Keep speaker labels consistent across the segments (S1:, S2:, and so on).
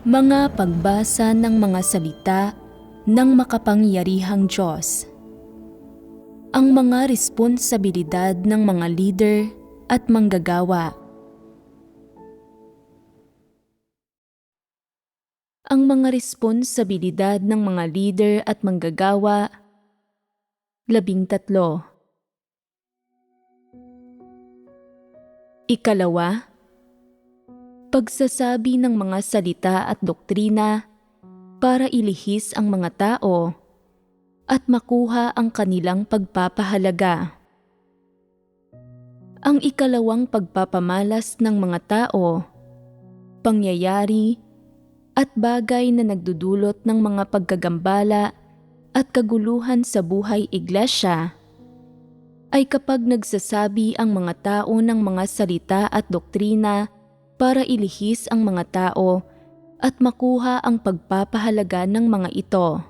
S1: Mga pagbasa ng mga salita ng makapangyarihang Diyos. Ang mga responsibilidad ng mga leader at manggagawa. Ang mga responsibilidad ng mga leader at manggagawa, 13. Ikalawa, pagsasabi ng mga salita at doktrina para ilihis ang mga tao at makuha ang kanilang pagpapahalaga. Ang ikalawang pagpapamalas ng mga tao, pangyayari at bagay na nagdudulot ng mga pagkagambala at kaguluhan sa buhay iglesia ay kapag nagsasabi ang mga tao ng mga salita at doktrina para ilihis ang mga tao at makuha ang pagpapahalaga ng mga ito.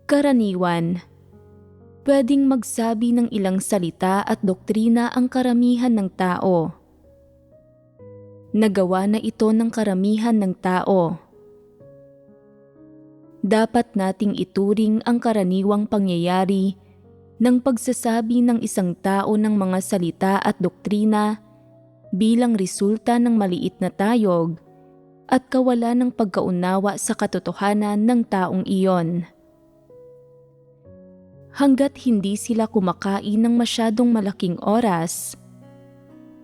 S1: Karaniwan, pwedeng magsabi ng ilang salita at doktrina ang karamihan ng tao. Nagawa na ito ng karamihan ng tao. Dapat nating ituring ang karaniwang pangyayari ng pagsasabi ng isang tao ng mga salita at doktrina bilang resulta ng maliit na tayog at kawalan ng pagkaunawa sa katotohanan ng taong iyon. Hanggat hindi sila kumakain ng masyadong malaking oras,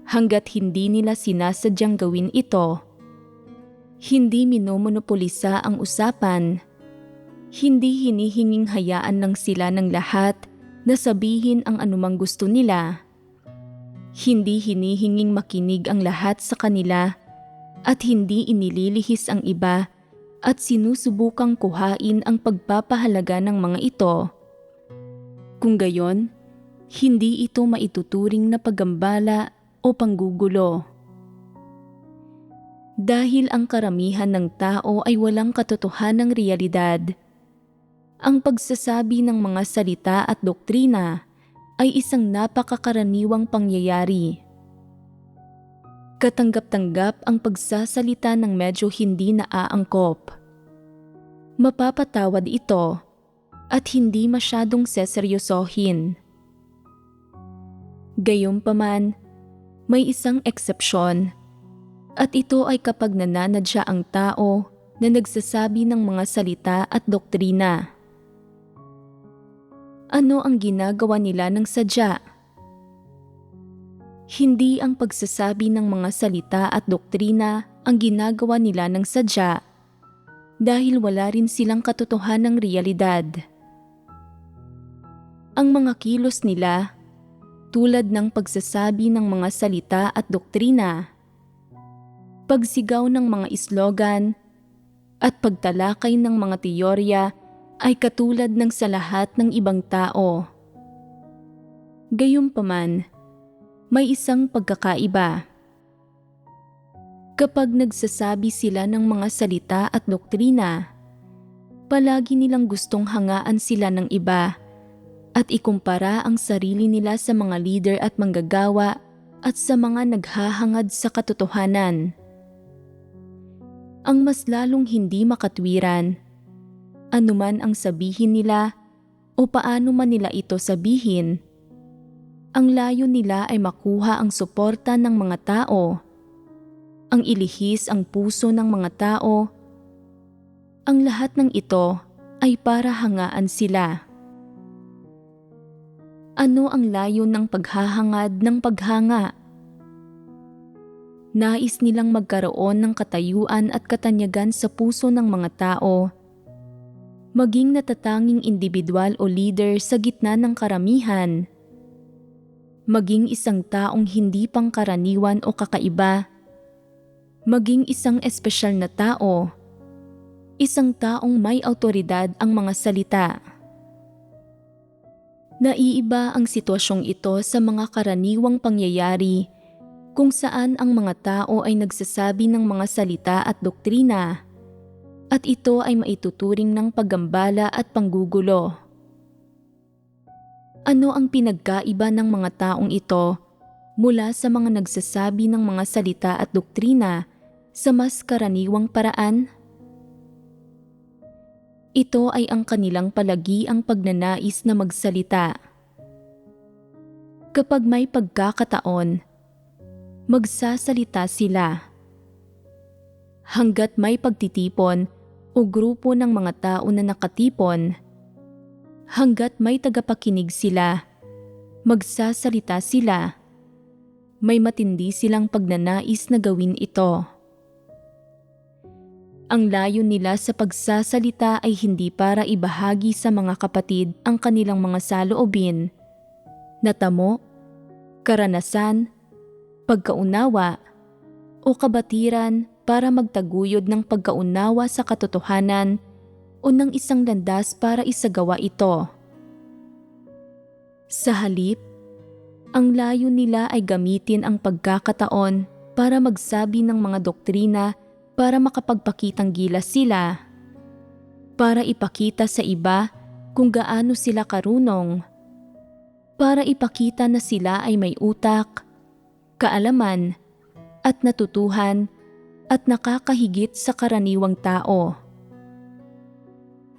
S1: hanggat hindi nila sinasadyang gawin ito, hindi minomonopolisa ang usapan, hindi hinihinging hayaan lang sila ng lahat na sabihin ang anumang gusto nila, hindi hinihinging makinig ang lahat sa kanila at hindi inililihis ang iba at sinusubukang kuhain ang pagpapahalaga ng mga ito. Kung gayon, hindi ito maituturing na paggambala o panggugulo. Dahil ang karamihan ng tao ay walang katotohanang realidad, ang pagsasabi ng mga salita at doktrina ay isang napakakaraniwang pangyayari. Katanggap-tanggap ang pagsasalita ng medyo hindi naaangkop. Mapapatawad ito at hindi masyadong seseryosohin. Gayunpaman, may isang eksepsyon at ito ay kapag nananadya ang tao na nagsasabi ng mga salita at doktrina. Ano ang ginagawa nila ng sadya? Hindi ang pagsasabi ng mga salita at doktrina ang ginagawa nila ng sadya dahil wala rin silang katotohanang realidad. Ang mga kilos nila, tulad ng pagsasabi ng mga salita at doktrina, pagsigaw ng mga islogan, at pagtalakay ng mga teorya ay katulad ng sa lahat ng ibang tao. Gayunpaman, may isang pagkakaiba. Kapag nagsasabi sila ng mga salita at doktrina, palagi nilang gustong hangaan sila ng iba at ikumpara ang sarili nila sa mga leader at manggagawa at sa mga naghahangad sa katotohanan. Ang mas lalong hindi makatwiran, anuman ang sabihin nila o paano man nila ito sabihin, ang layo nila ay makuha ang suporta ng mga tao, ang ilihis ang puso ng mga tao. Ang lahat ng ito ay para hangaan sila. Ano ang layo ng paghahangad ng paghanga? Nais nilang magkaroon ng katayuan at katanyagan sa puso ng mga tao, maging natatanging individual o leader sa gitna ng karamihan, maging isang taong hindi pangkaraniwan o kakaiba, maging isang espesyal na tao, isang taong may awtoridad ang mga salita. Naiiba ang sitwasyong ito sa mga karaniwang pangyayari kung saan ang mga tao ay nagsasabi ng mga salita at doktrina at ito ay maituturing ng paggambala at panggugulo. Ano ang pinagkaiba ng mga taong ito mula sa mga nagsasabi ng mga salita at doktrina sa mas karaniwang paraan? Ito ay ang kanilang palagiang pagnanais na magsalita. Kapag may pagkakataon, magsasalita sila. Hanggat may pagtitipon o grupo ng mga tao na nakatipon, hanggat may tagapakinig sila, magsasalita sila. May matindi silang pagnanais na gawin ito. Ang layo nila sa pagsasalita ay hindi para ibahagi sa mga kapatid ang kanilang mga saloobin, natamo, karanasan, pagkaunawa, o kabatiran para magtaguyod ng pagkaunawa sa katotohanan o ng isang landas para isagawa ito. Sa halip, ang layo nila ay gamitin ang pagkakataon para magsabi ng mga doktrina para makapagpakitang gilas sila, para ipakita sa iba kung gaano sila karunong, para ipakita na sila ay may utak, kaalaman, at natutuhan at nakakahigit sa karaniwang tao.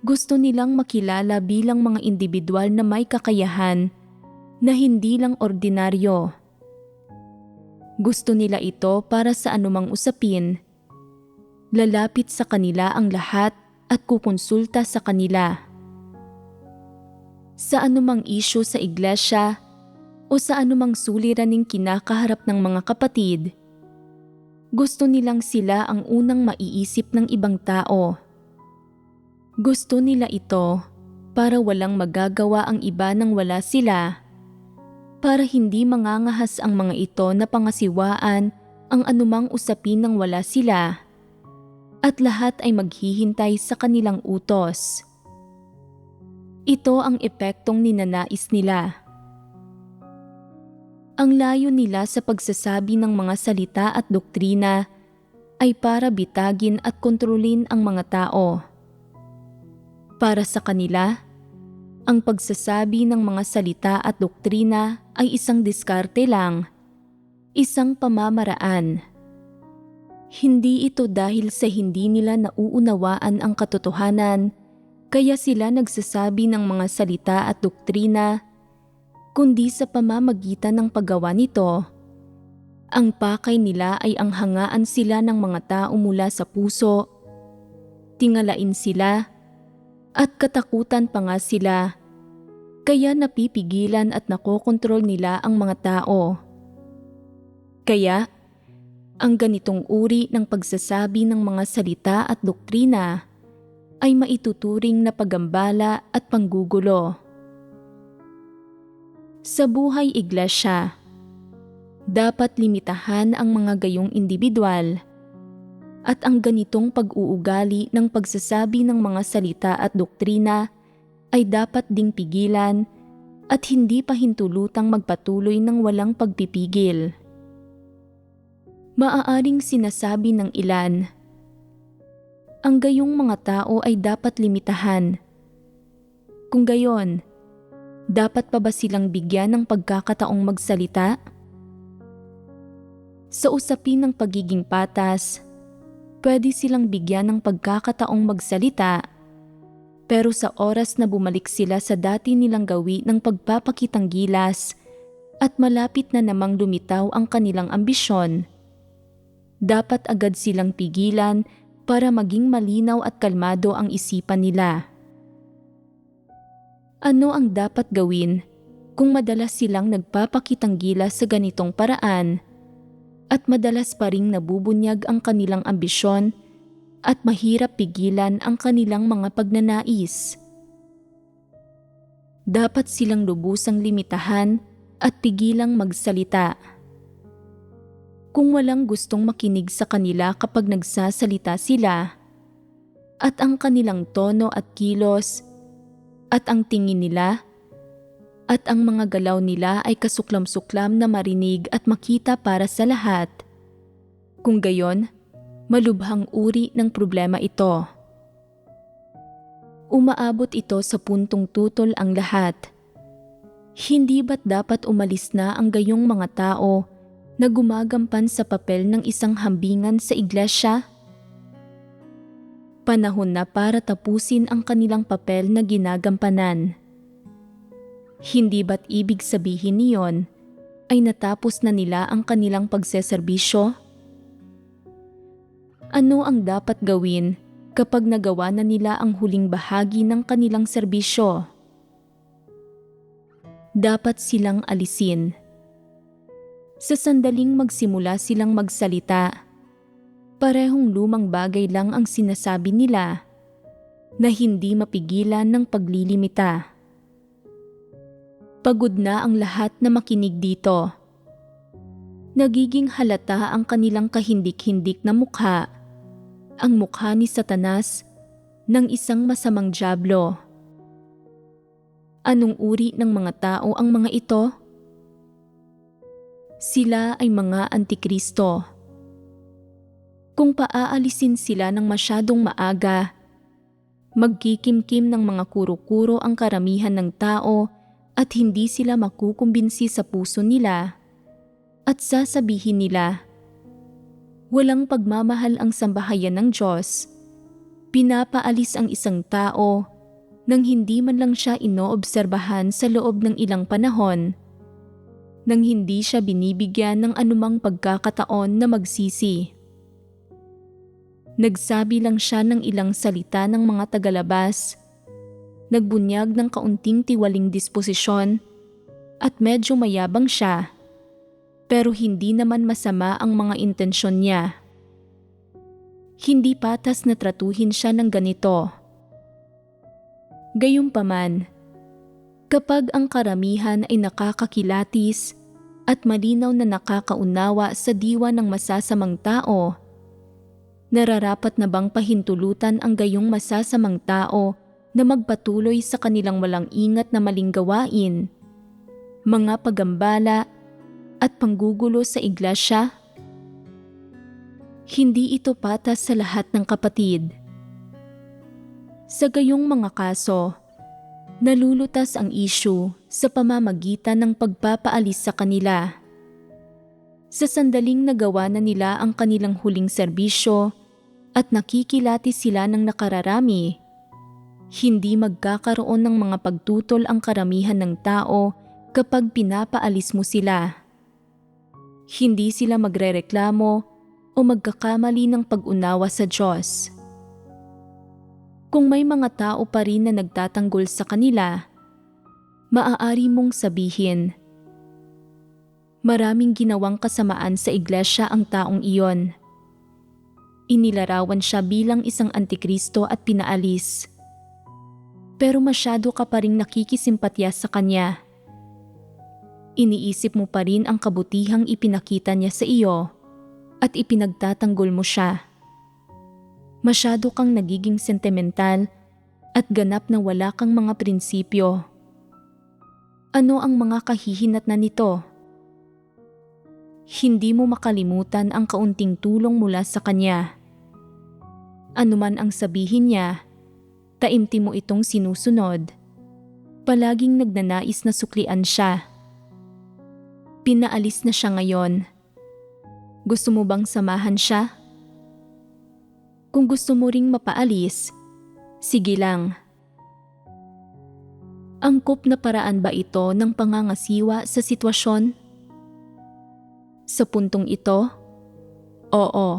S1: Gusto nilang makilala bilang mga individual na may kakayahan na hindi lang ordinaryo. Gusto nila ito para sa anumang usapin. Lalapit sa kanila ang lahat at kukonsulta sa kanila. Sa anumang isyu sa iglesia o sa anumang suliraning kinakaharap ng mga kapatid, gusto nilang sila ang unang maiisip ng ibang tao. Gusto nila ito para walang magagawa ang iba nang wala sila, para hindi mangangahas ang mga ito na pangasiwaan ang anumang usapin nang wala sila, at lahat ay maghihintay sa kanilang utos. Ito ang epektong ninanais nila. Ang layo nila sa pagsasabi ng mga salita at doktrina ay para bitagin at kontrolin ang mga tao. Para sa kanila, ang pagsasabi ng mga salita at doktrina ay isang diskarte lang, isang pamamaraan. Hindi ito dahil sa hindi nila nauunawaan ang katotohanan, kaya sila nagsasabi ng mga salita at doktrina, kundi sa pamamagitan ng paggawa nito. Ang pakay nila ay ang hangaan sila ng mga tao mula sa puso, tingalain sila, at katakutan pa nga sila, kaya napipigilan at nakokontrol nila ang mga tao. Kaya, ang ganitong uri ng pagsasabi ng mga salita at doktrina ay maituturing na paggambala at panggugulo. Sa buhay iglesia, dapat limitahan ang mga gayong individual, at ang ganitong pag-uugali ng pagsasabi ng mga salita at doktrina ay dapat ding pigilan at hindi pahintulutang magpatuloy ng walang pagpipigil. Maaaring sinasabi ng ilan, ang gayong mga tao ay dapat limitahan. Kung gayon, dapat pa ba silang bigyan ng pagkakataong magsalita? Sa usapin ng pagiging patas, pwede silang bigyan ng pagkakataong magsalita, pero sa oras na bumalik sila sa dati nilang gawi ng pagpapakitang gilas at malapit na namang lumitaw ang kanilang ambisyon, dapat agad silang pigilan para maging malinaw at kalmado ang isipan nila. Ano ang dapat gawin kung madalas silang nagpapakitang gilas sa ganitong paraan at madalas pa ring nabubunyag ang kanilang ambisyon at mahirap pigilan ang kanilang mga pagnanais? Dapat silang lubusang limitahan at pigilang magsalita. Kung walang gustong makinig sa kanila kapag nagsasalita sila, at ang kanilang tono at kilos, at ang tingin nila, at ang mga galaw nila ay kasuklam-suklam na marinig at makita para sa lahat, kung gayon, malubhang uri ng problema ito. Umaabot ito sa puntong tutol ang lahat. Hindi ba't dapat umalis na ang gayong mga tao na gumagampan sa papel ng isang hambingan sa iglesia? Panahon na para tapusin ang kanilang papel na ginagampanan. Hindi ba't ibig sabihin niyon ay natapos na nila ang kanilang pagseserbisyo? Ano ang dapat gawin kapag nagawa na nila ang huling bahagi ng kanilang serbisyo? Dapat silang alisin. Sa sandaling magsimula silang magsalita, parehong lumang bagay lang ang sinasabi nila na hindi mapigilan ng paglilimita. Pagod na ang lahat na makinig dito. Nagiging halata ang kanilang kahindik-hindik na mukha, ang mukha ni Satanas ng isang masamang dyablo. Anong uri ng mga tao ang mga ito? Sila ay mga antikristo. Kung paaalisin sila ng masyadong maaga, magkikimkim ng mga kuro-kuro ang karamihan ng tao at hindi sila makukumbinsi sa puso nila at sasabihin nila, walang pagmamahal ang sambahayan ng Diyos. Pinapaalis ang isang tao nang hindi man lang siya inoobserbahan sa loob ng ilang panahon, nang hindi siya binibigyan ng anumang pagkakataon na magsisi. Nagsabi lang siya ng ilang salita ng mga tagalabas, nagbunyag ng kaunting tiwaling disposisyon, at medyo mayabang siya, pero hindi naman masama ang mga intensyon niya. Hindi patas na tratuhin siya ng ganito. Gayunpaman, kapag ang karamihan ay nakakakilatis at malinaw na nakakaunawa sa diwa ng masasamang tao, nararapat na bang pahintulutan ang gayong masasamang tao na magpatuloy sa kanilang walang ingat na maling gawain, mga pagambala at panggugulo sa iglesia? Hindi ito patas sa lahat ng kapatid. Sa gayong mga kaso, nalulutas ang issue sa pamamagitan ng pagpapaalis sa kanila. Sa sandaling nagawa na nila ang kanilang huling serbisyo at nakikilati sila ng nakararami, hindi magkakaroon ng mga pagtutol ang karamihan ng tao kapag pinapaalis mo sila. Hindi sila magrereklamo o magkakamali ng pag-unawa sa Diyos. Kung may mga tao pa rin na nagtatanggol sa kanila, maaari mong sabihin, maraming ginawang kasamaan sa iglesia ang taong iyon. Inilarawan siya bilang isang antikristo at pinaalis. Pero masyado ka pa ring nakikisimpatya sa kanya. Iniisip mo pa rin ang kabutihang ipinakita niya sa iyo at ipinagtatanggol mo siya. Masyado kang nagiging sentimental at ganap na wala kang mga prinsipyo. Ano ang mga kahihinatnan nito? Hindi mo makalimutan ang kaunting tulong mula sa kanya. Ano man ang sabihin niya, taimtim mo itong sinusunod. Palaging nagnanais na suklian siya. Pinaalis na siya ngayon. Gusto mo bang samahan siya? Kung gusto mo ring mapaalis, sige lang. Angkop na paraan ba ito ng pangangasiwa sa sitwasyon? Sa puntong ito, oo.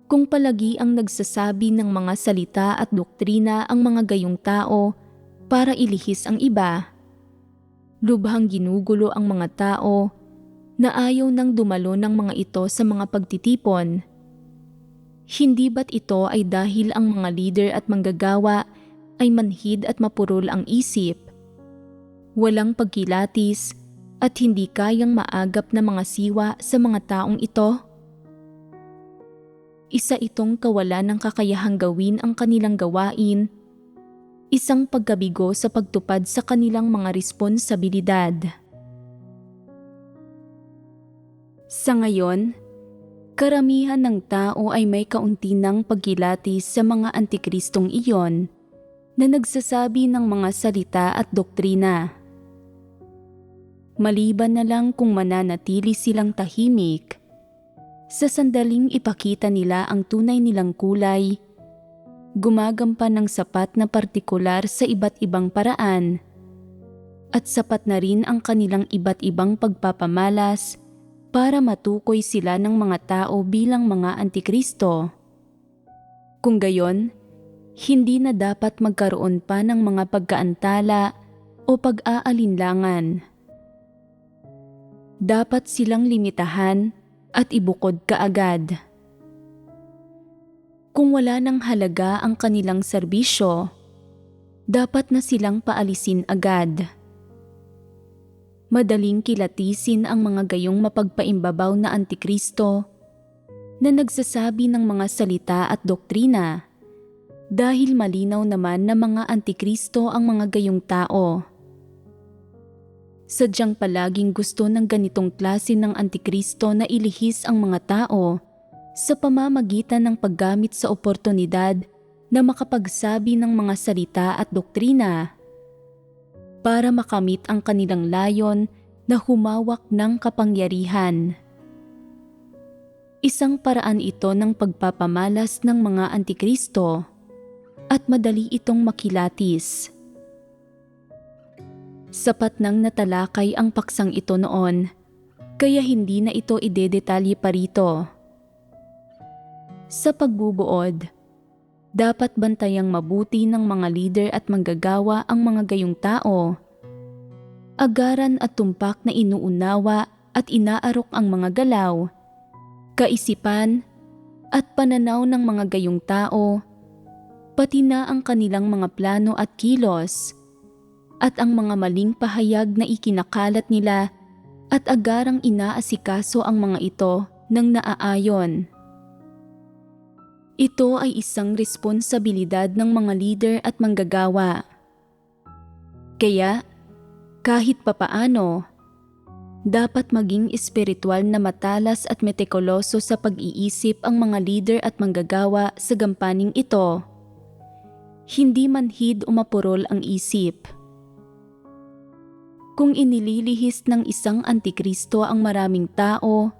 S1: Kung palagi ang nagsasabi ng mga salita at doktrina ang mga gayong tao para ilihis ang iba, lubhang ginugulo ang mga tao na ayaw nang dumalo ng mga ito sa mga pagtitipon. Hindi ba't ito ay dahil ang mga leader at manggagawa ay manhid at mapurol ang isip, walang pagkilatis at hindi kayang maagap na mga siwa sa mga taong ito? Isa itong kawalan ng kakayahang gawin ang kanilang gawain, isang pagkabigo sa pagtupad sa kanilang mga responsibilidad. Sa ngayon, karamihan ng tao ay may kaunti ng pagkilatis sa mga antikristong iyon na nagsasabi ng mga salita at doktrina. Maliban na lang kung mananatili silang tahimik, sa sandaling ipakita nila ang tunay nilang kulay, gumagampan ng sapat na partikular sa iba't ibang paraan, at sapat na rin ang kanilang iba't ibang pagpapamalas para matukoy sila ng mga tao bilang mga antikristo. Kung gayon, hindi na dapat magkaroon pa ng mga pagkaantala o pag-aalinlangan. Dapat silang limitahan at ibukod kaagad. Kung wala ng halaga ang kanilang serbisyo, dapat na silang paalisin agad. Madaling kilatisin ang mga gayong mapagpaimbabaw na antikristo na nagsasabi ng mga salita at doktrina dahil malinaw naman na mga antikristo ang mga gayong tao. Sadyang palaging gusto ng ganitong klase ng antikristo na ilihis ang mga tao sa pamamagitan ng paggamit sa oportunidad na makapagsabi ng mga salita at doktrina para makamit ang kanilang layon na humawak ng kapangyarihan. Isang paraan ito ng pagpapamalas ng mga antikristo at madali itong makilatis. Sapat nang natalakay ang paksang ito noon, kaya hindi na ito idedetalye pa rito. Sa pagbubuod, dapat bantayang mabuti ng mga leader at manggagawa ang mga gayong tao. Agaran at tumpak na inuunawa at inaarok ang mga galaw, kaisipan at pananaw ng mga gayong tao, pati na ang kanilang mga plano at kilos, at ang mga maling pahayag na ikinakalat nila at agarang inaasikaso ang mga ito ng naaayon. Ito ay isang responsibilidad ng mga leader at manggagawa. Kaya, kahit papaano, dapat maging espiritual na matalas at metikuloso sa pag-iisip ang mga leader at manggagawa sa gampaning ito. Hindi manhid o mapurol ang isip. Kung inililihis ng isang antikristo ang maraming tao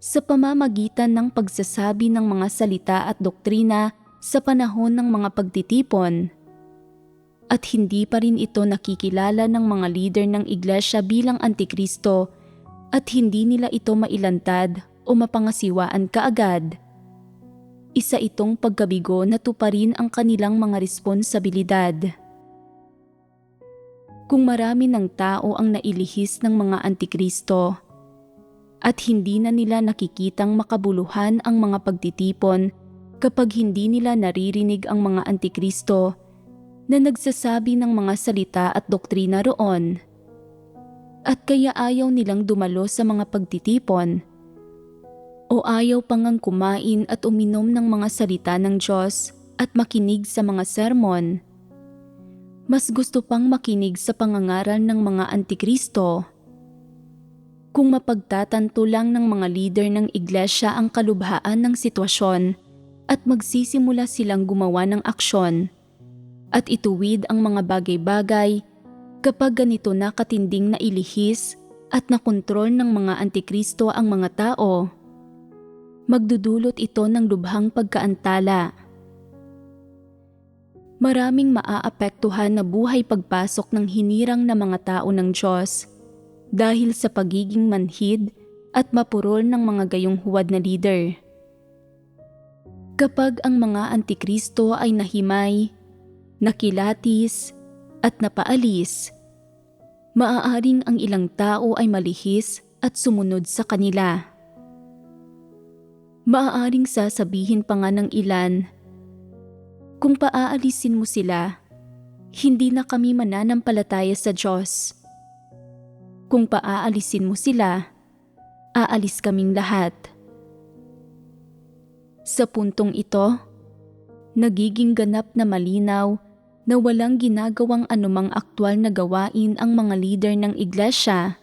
S1: sa pamamagitan ng pagsasabi ng mga salita at doktrina sa panahon ng mga pagtitipon, at hindi pa rin ito nakikilala ng mga leader ng iglesia bilang antikristo at hindi nila ito mailantad o mapangasiwaan kaagad, isa itong pagkabigo na tuparin ang kanilang mga responsibilidad. Kung marami ng tao ang nailihis ng mga antikristo at hindi na nila nakikitang makabuluhan ang mga pagtitipon kapag hindi nila naririnig ang mga antikristo na nagsasabi ng mga salita at doktrina roon, at kaya ayaw nilang dumalo sa mga pagtitipon o ayaw pangang kumain at uminom ng mga salita ng Diyos at makinig sa mga sermon, mas gusto pang makinig sa pangangaral ng mga antikristo. Kung mapagtatanto lang ng mga leader ng iglesia ang kalubhaan ng sitwasyon at magsisimula silang gumawa ng aksyon at ituwid ang mga bagay-bagay kapag ganito na katinding nailihis at nakontrol ng mga antikristo ang mga tao, magdudulot ito ng lubhang pagkaantala. Maraming maaapektuhan na buhay pagpasok ng hinirang na mga tao ng Diyos dahil sa pagiging manhid at mapurol ng mga gayong huwad na leader. Kapag ang mga antikristo ay nahimay, nakilatis, at napaalis, maaaring ang ilang tao ay malihis at sumunod sa kanila. Maaaring sasabihin pa nga ng ilan, kung paaalisin mo sila, hindi na kami mananampalataya sa Diyos. Kung paaalisin mo sila, aalis kaming lahat. Sa puntong ito, nagiging ganap na malinaw na walang ginagawang anumang aktwal na gawain ang mga leader ng iglesia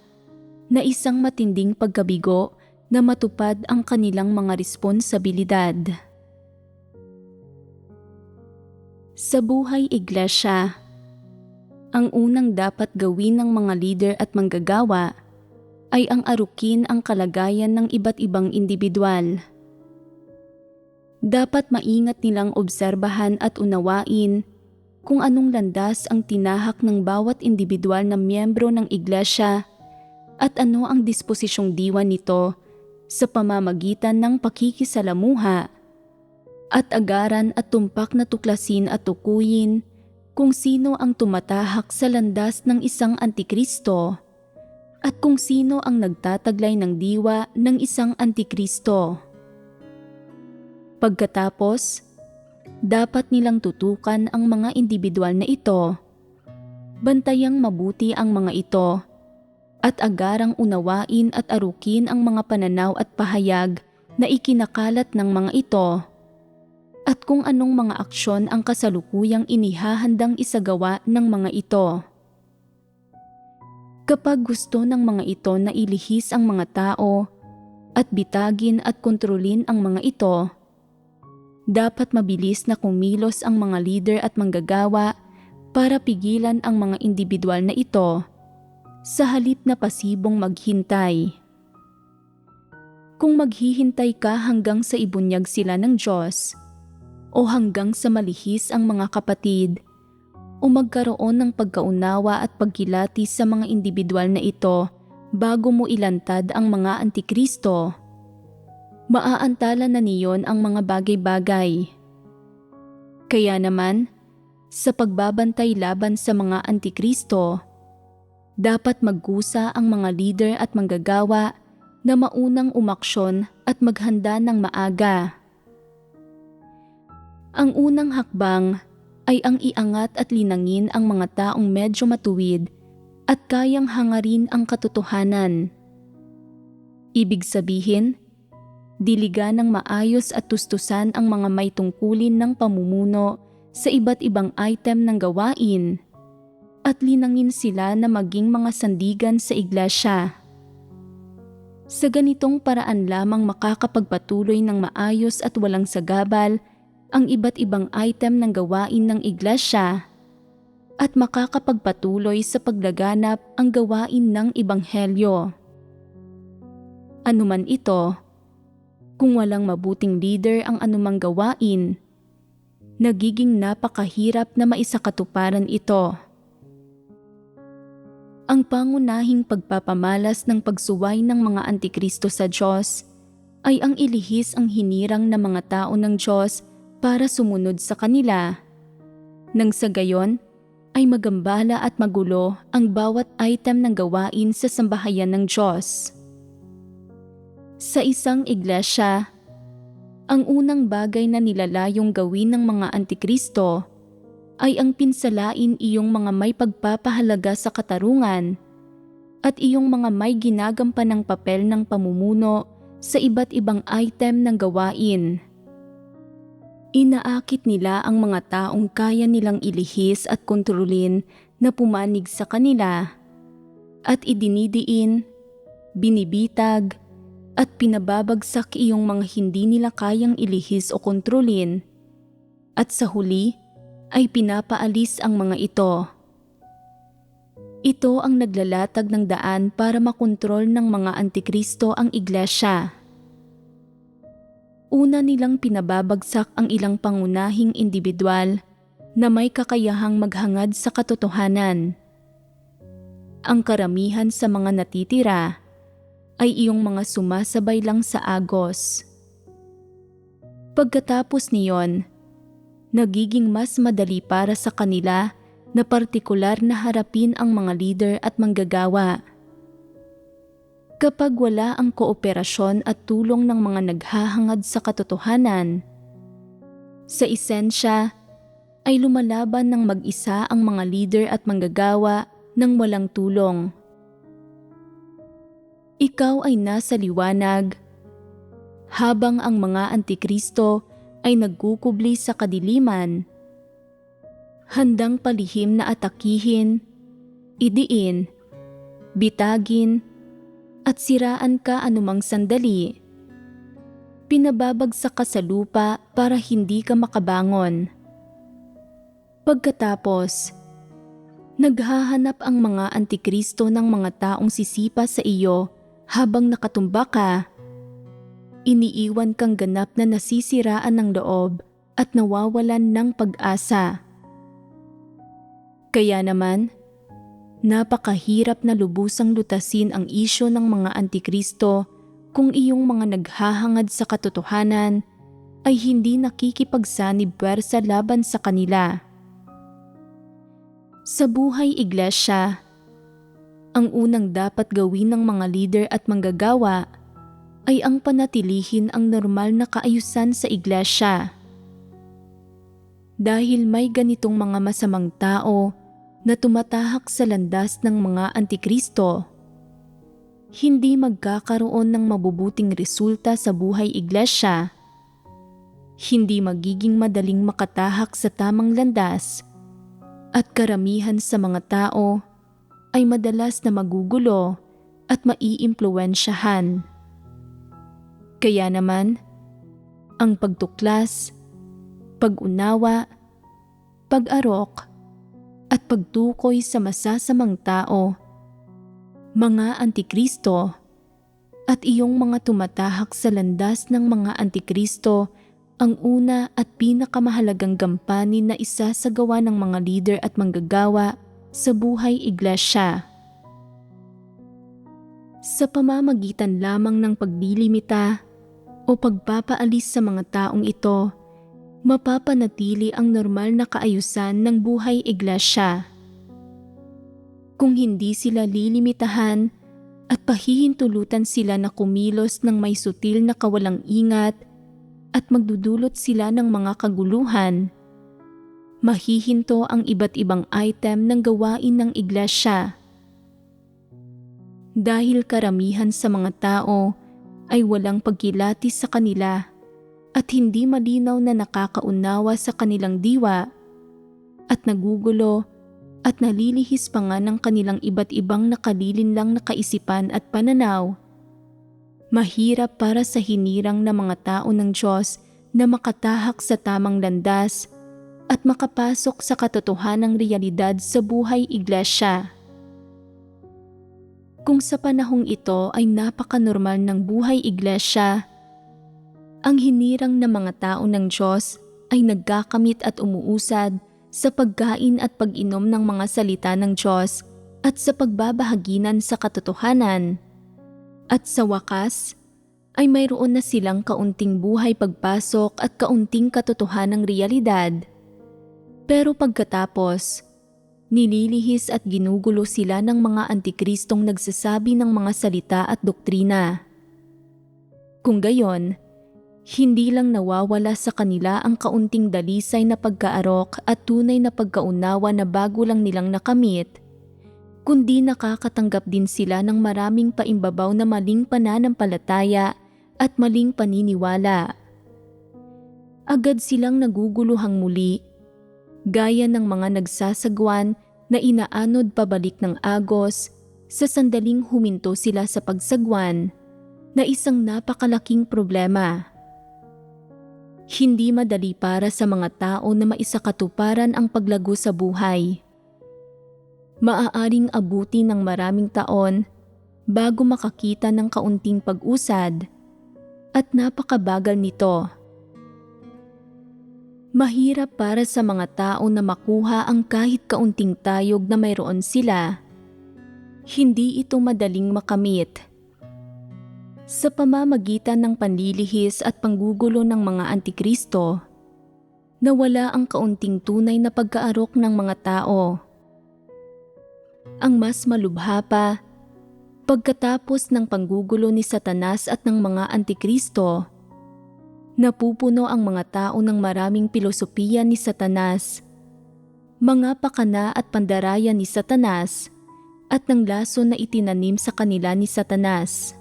S1: na isang matinding pagkabigo na matupad ang kanilang mga responsibilidad. Sa buhay iglesia, ang unang dapat gawin ng mga leader at manggagawa ay ang arukin ang kalagayan ng iba't ibang individual. Dapat maingat nilang obserbahan at unawain kung anong landas ang tinahak ng bawat individual na miyembro ng iglesia at ano ang disposisyong diwa nito sa pamamagitan ng pakikisalamuha, at agaran at tumpak na tuklasin at tukuyin kung sino ang tumatahak sa landas ng isang antikristo at kung sino ang nagtataglay ng diwa ng isang antikristo. Pagkatapos, dapat nilang tutukan ang mga individual na ito, bantayang mabuti ang mga ito, at agarang unawain at arukin ang mga pananaw at pahayag na ikinakalat ng mga ito, at kung anong mga aksyon ang kasalukuyang inihahandang isagawa ng mga ito. Kapag gusto ng mga ito na ilihis ang mga tao at bitagin at kontrolin ang mga ito, dapat mabilis na kumilos ang mga leader at manggagawa para pigilan ang mga individual na ito sa halip na pasibong maghintay. Kung maghihintay ka hanggang sa ibunyag sila ng Diyos, o hanggang sa malihis ang mga kapatid, o magkaroon ng pagkaunawa at pagkilati sa mga individual na ito bago mo ilantad ang mga antikristo, maaantala na niyon ang mga bagay-bagay. Kaya naman, sa pagbabantay laban sa mga antikristo, dapat magkusa ang mga leader at manggagawa na maunang umaksyon at maghanda ng maaga. Ang unang hakbang ay ang iangat at linangin ang mga taong medyo matuwid at kayang hangarin ang katotohanan. Ibig sabihin, diligan ng maayos at tustusan ang mga may tungkulin ng pamumuno sa iba't ibang item ng gawain at linangin sila na maging mga sandigan sa iglesia. Sa ganitong paraan lamang makakapagpatuloy ng maayos at walang sagabal ang iba't ibang item ng gawain ng iglesia at makakapagpatuloy sa paglaganap ang gawain ng ebanghelyo. Anuman ito, kung walang mabuting leader ang anumang gawain, nagiging napakahirap na maisakatuparan ito. Ang pangunahing pagpapamalas ng pagsuway ng mga antikristo sa Diyos ay ang ilihis ang hinirang na mga tao ng Diyos para sumunod sa kanila, nang sa gayon ay magambala at magulo ang bawat item ng gawain sa sambahayan ng Diyos. Sa isang iglesia, ang unang bagay na nilalayong gawin ng mga antikristo ay ang pinsalain iyong mga may pagpapahalaga sa katarungan at iyong mga may ginagampanang papel ng pamumuno sa iba't ibang item ng gawain. Inaakit nila ang mga taong kaya nilang ilihis at kontrolin na pumanig sa kanila at idinidiin, binibitag at pinababagsak iyong mga hindi nila kayang ilihis o kontrolin at sa huli ay pinapaalis ang mga ito. Ito ang naglalatag ng daan para makontrol ng mga antikristo ang iglesia. Una nilang pinababagsak ang ilang pangunahing individual na may kakayahang maghangad sa katotohanan. Ang karamihan sa mga natitira ay iyong mga sumasabay lang sa agos. Pagkatapos niyon, nagiging mas madali para sa kanila na partikular na harapin ang mga leader at manggagawa. Kapag wala ang kooperasyon at tulong ng mga naghahangad sa katotohanan, sa esensya ay lumalaban ng mag-isa ang mga leader at manggagawa ng walang tulong. Ikaw ay nasa liwanag, habang ang mga antikristo ay nagkukubli sa kadiliman, handang palihim na atakihin, idiin, bitagin, at siraan ka anumang sandali. Pinababagsak ka sa lupa para hindi ka makabangon. Pagkatapos, naghahanap ang mga antikristo ng mga taong sisipa sa iyo Habang nakatumba ka, iniiwan kang ganap na nasisiraan ng loob at nawawalan ng pag-asa. Kaya naman, napakahirap na lubusang lutasin ang isyo ng mga antikristo kung iyong mga naghahangad sa katotohanan ay hindi nakikipagsanib puwersa laban sa kanila. Sa buhay iglesia, ang unang dapat gawin ng mga leader at manggagawa ay ang panatilihin ang normal na kaayusan sa iglesia. Dahil may ganitong mga masamang tao na tumatahak sa landas ng mga antikristo, hindi magkakaroon ng mabubuting resulta sa buhay iglesia, hindi magiging madaling makatahak sa tamang landas, at karamihan sa mga tao ay madalas na magugulo at maiimpluwensyahan. Kaya naman, ang pagtuklas, pag-unawa, pag-arok, at pagtukoy sa masasamang tao, mga antikristo, at iyong mga tumatahak sa landas ng mga antikristo ang una at pinakamahalagang gampanin na isasagawa ng mga leader at manggagawa sa buhay iglesia. Sa pamamagitan lamang ng paglilimita o pagpapaalis sa mga taong ito, mapapanatili ang normal na kaayusan ng buhay iglesia. Kung hindi sila lilimitahan at pahihintulutan sila na kumilos ng may sutil na kawalang ingat at magdudulot sila ng mga kaguluhan, mahihinto ang iba't ibang item ng gawain ng iglesia. Dahil karamihan sa mga tao ay walang pagkilatis sa kanila at hindi malinaw na nakakaunawa sa kanilang diwa at nagugulo at nalilihis pa nga ng kanilang iba't ibang nakalilinlang na kaisipan at pananaw, mahirap para sa hinirang na mga tao ng Diyos na makatahak sa tamang landas at makapasok sa katotohanang realidad sa buhay iglesia. Kung sa panahong ito ay napakanormal ng buhay iglesia, ang hinirang na mga tao ng Diyos ay nagkakamit at umuusad sa pagkain at pag-inom ng mga salita ng Diyos at sa pagbabahaginan sa katotohanan. At sa wakas, ay mayroon na silang kaunting buhay pagpasok at kaunting katotohanang realidad. Pero pagkatapos, nililihis at ginugulo sila ng mga antikristong nagsasabi ng mga salita at doktrina. Kung gayon, hindi lang nawawala sa kanila ang kaunting dalisay na pagkaarok at tunay na pagkaunawa na bago lang nilang nakamit, kundi nakakatanggap din sila ng maraming paimbabaw na maling pananampalataya at maling paniniwala. Agad silang naguguluhang muli, gaya ng mga nagsasagwan na inaanod pabalik ng agos sa sandaling huminto sila sa pagsagwan na isang napakalaking problema. Hindi madali para sa mga tao na maisakatuparan ang paglago sa buhay. Maaaring abuti ng maraming taon bago makakita ng kaunting pag-usad at napakabagal nito. Mahirap para sa mga tao na makuha ang kahit kaunting tayog na mayroon sila. Hindi ito madaling makamit. Sa pamamagitan ng panlilihis at panggugulo ng mga antikristo, nawala ang kaunting tunay na pagkaarok ng mga tao. Ang mas malubha pa, pagkatapos ng panggugulo ni Satanas at ng mga antikristo, napupuno ang mga tao ng maraming pilosopiya ni Satanas, mga pakana at pandaraya ni Satanas, at ng laso na itinanim sa kanila ni Satanas.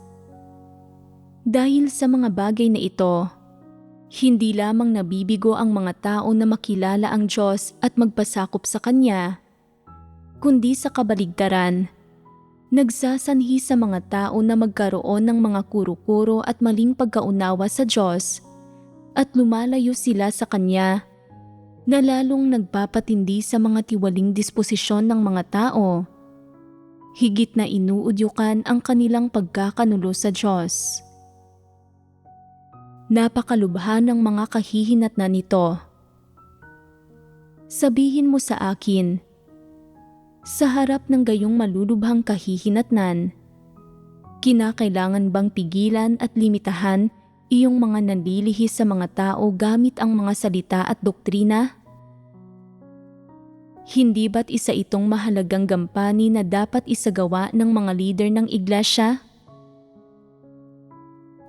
S1: Dahil sa mga bagay na ito, hindi lamang nabibigo ang mga tao na makilala ang Diyos at magpasakop sa Kanya, kundi sa kabaligtaran, nagsasanhi sa mga tao na magkaroon ng mga kuro-kuro at maling pagkaunawa sa Diyos at lumalayo sila sa Kanya, na lalong nagpapatindi sa mga tiwaling disposisyon ng mga tao. higit na inuudyukan ang kanilang pagkakanulo sa Diyos. Napakalubha ng mga kahihinatnan nito. Sabihin mo sa akin, sa harap ng gayong malulubhang kahihinatnan, kinakailangan bang pigilan at limitahan iyong mga nanlilihis sa mga tao gamit ang mga salita at doktrina? Hindi ba't isa itong mahalagang gampani na dapat isagawa ng mga leader ng iglesia?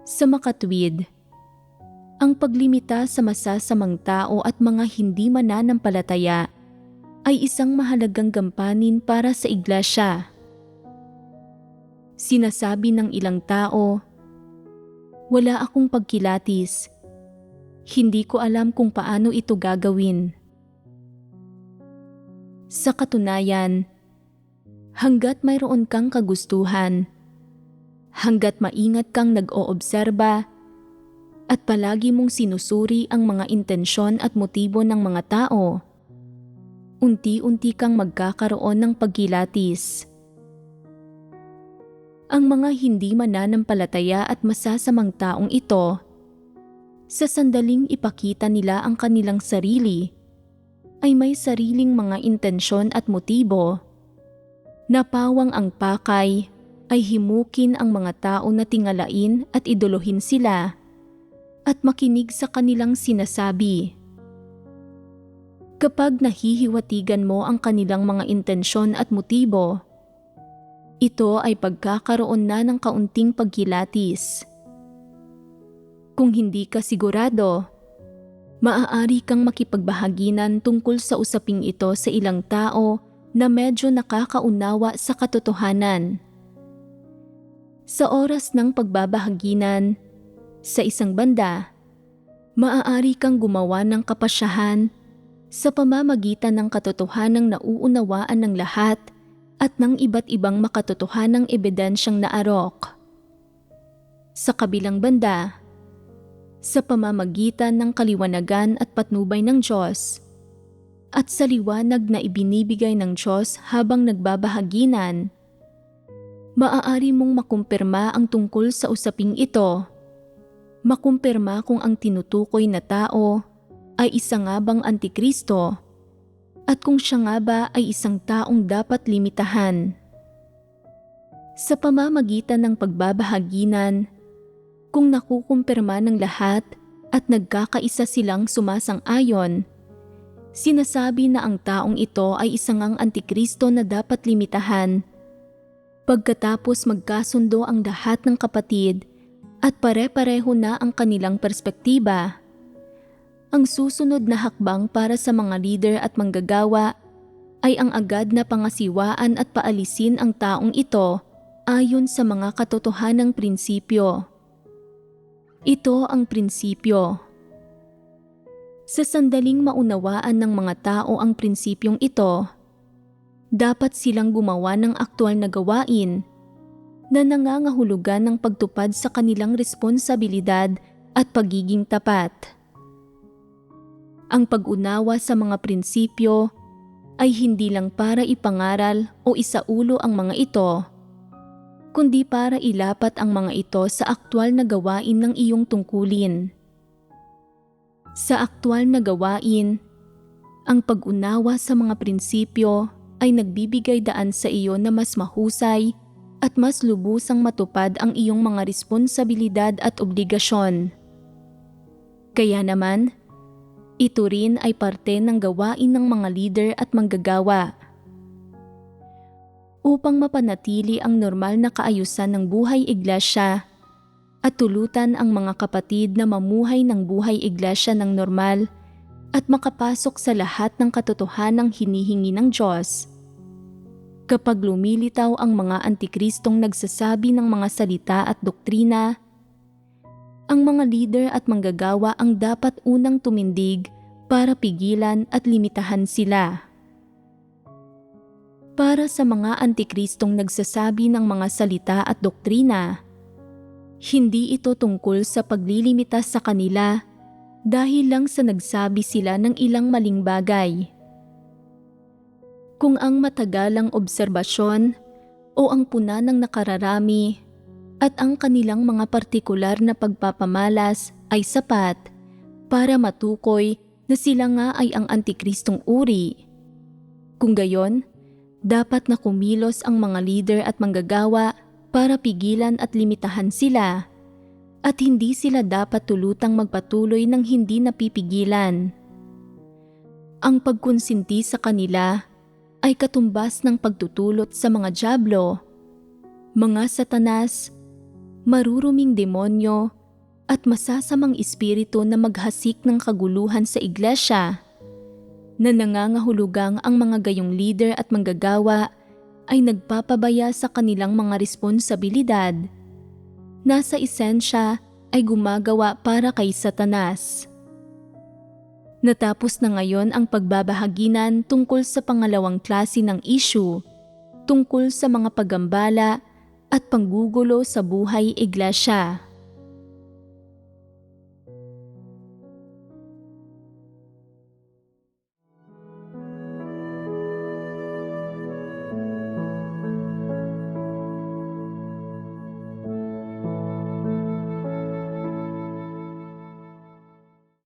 S1: Sa makatwid, ang paglimita sa masasamang tao at mga hindi mananampalataya ay isang mahalagang gampanin para sa iglesia. Sinasabi ng ilang tao, "Wala akong pagkilatis. Hindi ko alam kung paano ito gagawin." Sa katunayan, hanggat mayroon kang kagustuhan, hanggat maingat kang nag-oobserba, at palagi mong sinusuri ang mga intensyon at motibo ng mga tao, unti-unti kang magkakaroon ng pagkilatis. Ang mga hindi mananampalataya at masasamang taong ito, sa sandaling ipakita nila ang kanilang sarili, ay may sariling mga intensyon at motibo, na pawang ang pakay ay himukin ang mga tao na tingalain at idolohin sila at makinig sa kanilang sinasabi. Kapag nahihiwatigan mo ang kanilang mga intensyon at motibo, ito ay pagkakaroon na ng kaunting pagkilatis. Kung hindi ka sigurado, maaari kang makipagbahaginan tungkol sa usaping ito sa ilang tao na medyo nakakaunawa sa katotohanan. Sa oras ng pagbabahaginan, sa isang banda, maaari kang gumawa ng kapasyahan sa pamamagitan ng katotohanang nauunawaan ng lahat at ng iba't ibang makatotohanang ebidensyang naarok. Sa kabilang banda, sa pamamagitan ng kaliwanagan at patnubay ng Diyos, at sa liwanag na ibinibigay ng Diyos habang nagbabahaginan, maaari mong makumpirma ang tungkol sa usaping ito. Makumpirma kung ang tinutukoy na tao ay isa nga bang antikristo at kung siya nga ba ay isang taong dapat limitahan. Sa pamamagitan ng pagbabahaginan, kung nakukumpirma ng lahat at nagkakaisa silang sumasang-ayon, sinasabi na ang taong ito ay isang ang antikristo na dapat limitahan. Pagkatapos magkasundo ang lahat ng kapatid at pare-pareho na ang kanilang perspektiba, ang susunod na hakbang para sa mga leader at manggagawa ay ang agad na pangasiwaan at paalisin ang taong ito ayon sa mga katotohanang prinsipyo. Ito ang prinsipyo. Sa sandaling maunawaan ng mga tao ang prinsipyong ito, dapat silang gumawa ng aktwal na gawain na nangangahulugan ng pagtupad sa kanilang responsibilidad at pagiging tapat. Ang pag-unawa sa mga prinsipyo ay hindi lang para ipangaral o isaulo ang mga ito, kundi para ilapat ang mga ito sa aktwal na gawain ng iyong tungkulin. Sa aktwal na gawain, ang pag-unawa sa mga prinsipyo ay nagbibigay daan sa iyo na mas mahusay at mas lubusang matupad ang iyong mga responsibilidad at obligasyon. Kaya naman, ito rin ay parte ng gawain ng mga leader at manggagawa. Upang mapanatili ang normal na kaayusan ng buhay iglesia at tulutan ang mga kapatid na mamuhay ng buhay iglesia ng normal at makapasok sa lahat ng katotohanang hinihingi ng Diyos. Kapag lumilitaw ang mga antikristong nagsasabi ng mga salita at doktrina, ang mga leader at manggagawa ang dapat unang tumindig para pigilan at limitahan sila. Para sa mga antikristong nagsasabi ng mga salita at doktrina, hindi ito tungkol sa paglilimita sa kanila dahil lang sa nagsabi sila ng ilang maling bagay. Kung ang matagalang obserbasyon o o ang puna ng nakararami at ang kanilang mga partikular na pagpapamalas ay sapat para matukoy na sila nga ay ang antikristong uri. Kung gayon, dapat na kumilos ang mga leader at manggagawa para pigilan at limitahan sila, at hindi sila dapat tulutang magpatuloy ng hindi napipigilan. Ang pagkonsinti sa kanila ay katumbas ng pagtutulot sa mga dyablo, mga satanas, maruruming demonyo, at masasamang espiritu na maghasik ng kaguluhan sa iglesia, na nangangahulugang ang mga gayong leader at manggagawa ay nagpapabaya sa kanilang mga responsibilidad. Nasa esensya ay gumagawa para kay Satanas. Natapos na ngayon ang pagbabahaginan tungkol sa pangalawang klase ng issue, tungkol sa mga paggambala at panggugulo sa buhay iglesia.